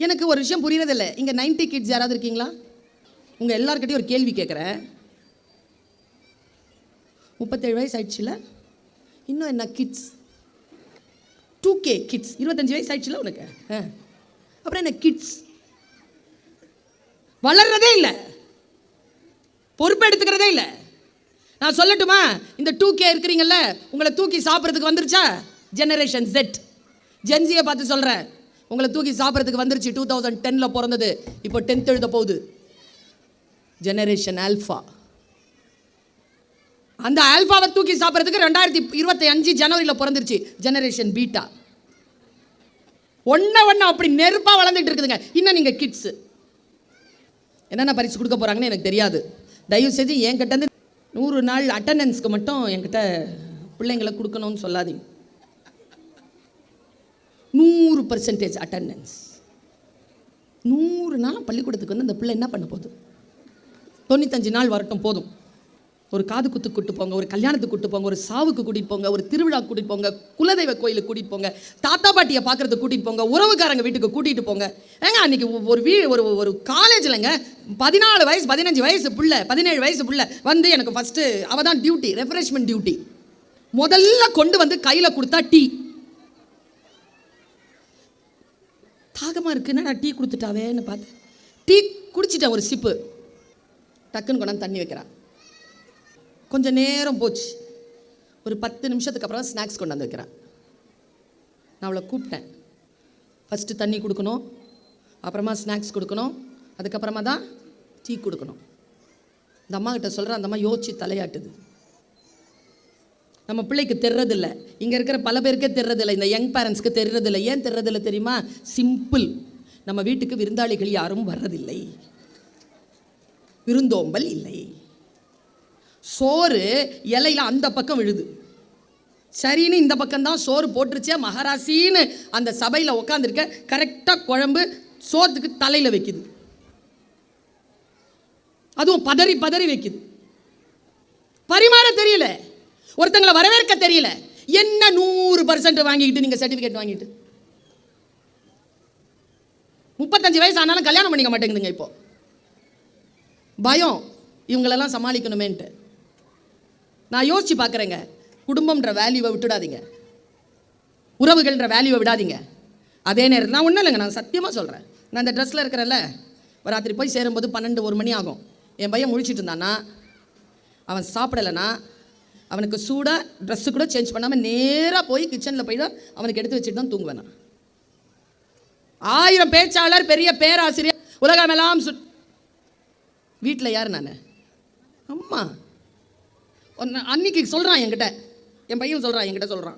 எனக்கு ஒரு விஷயம் புரியறதில்ல. இங்கே 90 கிட்ஸ் யாராவது இருக்கீங்களா? உங்கள் எல்லாருக்கிட்டையும் ஒரு கேள்வி கேட்குறேன். 37 வயசு ஆயிடுச்சுல, இன்னும் என்ன கிட்ஸ்? 2K kids. 25 வயசு ஆயிடுச்சுல உனக்கு, அப்புறம் என்ன கிட்ஸ்? வளர்றதே இல்லை, பொறுப்பு எடுத்துக்கிறதே இல்லை. நான் சொல்லட்டுமா, இந்த 2K இருக்கிறீங்கல்ல, உங்களை தூக்கி சாப்பிட்றதுக்கு வந்துருச்சா? ஜெனரேஷன் Z, ஜென்சியை பார்த்து சொல்கிறேன், உங்களை தூக்கி சாப்பிட்றதுக்கு வந்துருச்சு. 2010 பிறந்தது, இப்போ 10th எழுத போகுது. Generation alpha. அந்த ஆல்ஃபாவை தூக்கி சாப்பிட்றதுக்கு 2025 ஜனவரியில் பிறந்துருச்சு ஜெனரேஷன் பீட்டா. ஒன்று அப்படி நெருப்பாக வளர்ந்துட்டு இருக்குதுங்க. இன்னும் நீங்கள் கிட்ஸு. என்னென்ன பரிசு கொடுக்க போகிறாங்கன்னு எனக்கு தெரியாது. தயவு செஞ்சு என்கிட்ட இருந்து 100 நாள் அட்டண்டன்ஸ்க்கு மட்டும் என்கிட்ட பிள்ளைங்களை கொடுக்கணும்னு சொல்லாதீங்க. 100% அட்டண்டன்ஸ். 100 நாள் பள்ளிக்கூடத்துக்கு வந்து அந்த பிள்ளை என்ன பண்ண போகுது? 95 நாள் வரட்டும் போதும். ஒரு காது குத்துக்கு கூட்டிட்டு போங்க, ஒரு கல்யாணத்துக்கு கூட்டிட்டு போங்க, ஒரு சாவுக்கு கூட்டிகிட்டு போங்க, ஒரு திருவிழா கூட்டிகிட்டு போங்க, குலதெய்வ கோயிலுக்கு கூட்டிகிட்டு போங்க, தாத்தா பாட்டியை பார்க்குறதுக்கு கூட்டிகிட்டு போங்க, உறவுக்காரங்க வீட்டுக்கு கூட்டிகிட்டு போங்க. ஏங்க அன்றைக்கி ஒரு காலேஜில்ங்க 14 வயசு 15 வயசு பிள்ளை 17 வயசு பிள்ளை வந்து எனக்கு ஃபஸ்ட்டு அவள் தான் டியூட்டி, ரெஃப்ரெஷ்மெண்ட் டியூட்டி. முதல்ல கொண்டு வந்து கையில் கொடுத்தா டீ. தாகமாக இருக்குன்னா நான் டீ கொடுத்துட்டாவேன்னு பார்த்தேன். டீ குடிச்சிட்டேன் ஒரு சிப்பு. டக்குன்னு கொண்டாந்து தண்ணி வைக்கிறான். கொஞ்சம் நேரம் போச்சு. ஒரு 10 நிமிஷத்துக்கு அப்புறம் ஸ்நாக்ஸ் கொண்டாந்து வைக்கிறான். நான் அவளை கூப்பிட்டேன். ஃபஸ்ட்டு தண்ணி கொடுக்கணும், அப்புறமா ஸ்நாக்ஸ் கொடுக்கணும், அதுக்கப்புறமா தான் டீ கொடுக்கணும். இந்த அம்மா கிட்ட சொல்கிறேன். அந்த அம்மா யோசிச்சு தலையாட்டுது. நம்ம பிள்ளைக்கு தெரிறதில்லை. இங்கே இருக்கிற பல பேருக்கே தெரிறதில்லை. இந்த யங் பேரண்ட்ஸ்க்கு தெரிறதில்லை. ஏன் தெரிறதில்லை தெரியுமா? சிம்பிள். நம்ம வீட்டுக்கு விருந்தாளிகள் யாரும் வர்றதில்லை, விருந்தோம்பல் இல்லை. சோறு இலையில அந்த பக்கம் விழுது. சரின்னு இந்த பக்கம்தான் சோறு போட்டுருச்சே மகாராசின்னு அந்த சபையில் உட்காந்துருக்க கரெக்டாக குழம்பு சோத்துக்கு தலையில் வைக்குது. அதுவும் பதறி பதறி வைக்குது. பரிமாற தெரியல, ஒருத்தங்களை வரவேற்க தெரியல. என்ன 100% வாங்கிக்கிட்டு நீங்கள் சர்டிஃபிகேட் வாங்கிட்டு 35 வயசு ஆனாலும் கல்யாணம் பண்ணிக்க மாட்டேங்குதுங்க. இப்போ பயம் இவங்களெல்லாம் சமாளிக்கணுமேன்ட்டு. நான் யோசிச்சு பார்க்குறேங்க. குடும்பம்ன்ற வேல்யூவை விட்டுடாதீங்க, உறவுகள்ன்ற வேல்யூவை விடாதீங்க. அதே நேரம் நான் ஒன்றும் இல்லைங்க, நான் சத்தியமாக சொல்கிறேன். நான் இந்த ட்ரெஸ்ஸில் இருக்கிறேன்ல, ஒரு ராத்திரி போய் சேரும்போது 12-1 மணி ஆகும். என் பையன் முழிச்சிட்டு இருந்தானா, அவன் சாப்பிடலைன்னா அவனுக்கு சூடாக ட்ரெஸ்ஸு கூட சேஞ்ச் பண்ணாமல் நேராக போய் கிச்சனில் போய் தான் அவனுக்கு எடுத்து வச்சுட்டு தான் தூங்குவேன். 1000 பேச்சாளர், பெரிய பேராசிரியர், உலகமெல்லாம் வீட்டில் யார்? நான் அம்மா. அன்னைக்கு சொல்கிறான் என்கிட்ட, என் பையன் சொல்கிறான் என்கிட்ட சொல்கிறான்,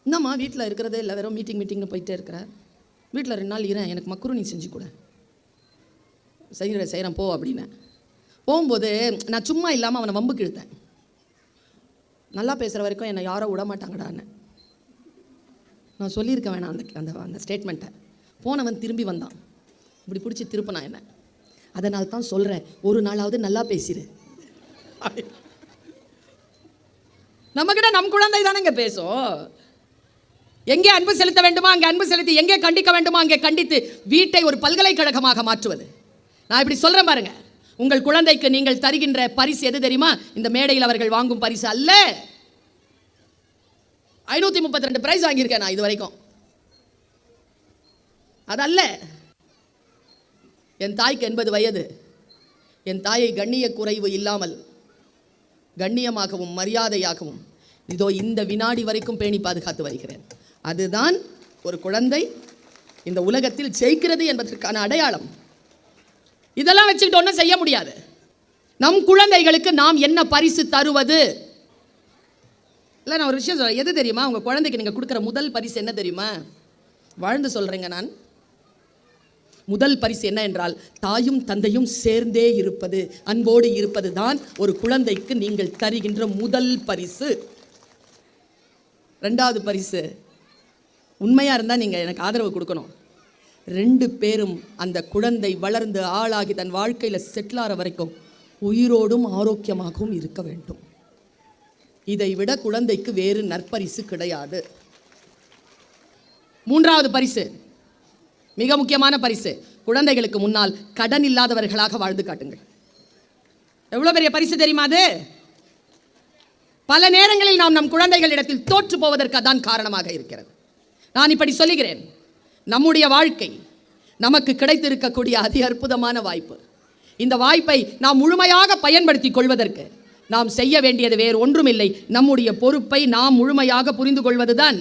என்னம்மா வீட்டில் இருக்கிறதே இல்லை, வெறும் மீட்டிங்னு போயிட்டே இருக்கிற, வீட்டில் 2 நாள் இரேன், எனக்கு மக்குருனி செஞ்சு கூட. செய்கிறேன் போ அப்படின்னு. போகும்போது நான் சும்மா இல்லாமல் அவனை வம்புக்கு இழுத்தேன். நல்லா பேசுகிற வரைக்கும் என்னை யாரோ விட மாட்டாங்கடான்னு நான் சொல்லியிருக்க வேணாம் அந்த அந்த ஸ்டேட்மெண்ட்டை. போனவன் திரும்பி வந்தான், இப்படி பிடிச்சி திருப்பினான் என்ன. அதனால தான் சொல்கிறேன், ஒரு நாளாவது நல்லா பேசிடு. நம்மக்கிட்ட நம் குழந்தை தானேங்க பேசும். எங்கே அன்பு செலுத்த வேண்டுமா அங்கே அன்பு செலுத்தி, எங்கே கண்டிக்க வேண்டுமா அங்கே கண்டித்து வீட்டை ஒரு பல்கலைக்கழகமாக மாற்றுவது. நான் இப்படி சொல்கிறேன் பாருங்க, உங்கள் குழந்தைக்கு நீங்கள் தருகின்ற பரிசு எது தெரியுமா? இந்த மேடையில் அவர்கள் வாங்கும் பரிசு அல்ல. 532 பிரைஸ் வாங்கியிருக்கேன் நான் இது வரைக்கும். அதல்ல. என் தாய்க்கு 80 வயது. என் தாயை கண்ணிய குறைவு இல்லாமல் கண்ணியமாகவும் மரியாதையாகவும் இதோ இந்த வினாடி வரைக்கும் பேணி பாதுகாத்து வருகிறேன். அதுதான் ஒரு குழந்தை இந்த உலகத்தில் ஜெயிக்கிறது என்பதற்கான அடையாளம். இதெல்லாம் வச்சுக்கிட்டு ஒன்றும் செய்ய முடியாது. நம் குழந்தைகளுக்கு நாம் என்ன பரிசு தருவது? இல்லை, நான் ஒரு விஷயம் சொல்கிறேன். எது தெரியுமா? உங்கள் குழந்தைக்கு நீங்கள் கொடுக்குற முதல் பரிசு என்ன தெரியுமா? வாழ்ந்து சொல்கிறேங்க நான். முதல் பரிசு என்ன என்றால், தாயும் தந்தையும் சேர்ந்தே இருப்பது, அன்போடு இருப்பது தான் ஒரு குழந்தைக்கு நீங்கள் தருகின்ற முதல் பரிசு. 2வது பரிசு, உண்மையாக இருந்தால் நீங்கள் எனக்கு ஆதரவு கொடுக்கணும். 2 பேரும் அந்த குழந்தை வளர்ந்து ஆளாகி தன் வாழ்க்கையில் செட்டில் ஆகிற வரைக்கும் உயிரோடும் ஆரோக்கியமாகவும் இருக்க வேண்டும். இதை விட குழந்தைக்கு வேறு நற்பரிசு கிடையாது. 3வது பரிசு, மிக முக்கியமான பரிசு, குழந்தைகளுக்கு முன்னால் கடன் இல்லாதவர்களாக வாழ்ந்து காட்டுங்கள். எவ்வளவு பெரிய பரிசு தெரியுமா அது? பல நேரங்களில் நாம் நம் குழந்தைகளிடத்தில் தோற்று போவதற்கு அதான் காரணமாக இருக்கிறது. நான் இப்படி சொல்லுகிறேன், நம்முடைய வாழ்க்கை நமக்கு கிடைத்திருக்கக்கூடிய அதி அற்புதமான வாய்ப்பு. இந்த வாய்ப்பை நாம் முழுமையாக பயன்படுத்தி கொள்வதற்கு நாம் செய்ய வேண்டியது வேறு ஒன்றுமில்லை, நம்முடைய பொறுப்பை நாம் முழுமையாக புரிந்து கொள்வதுதான்.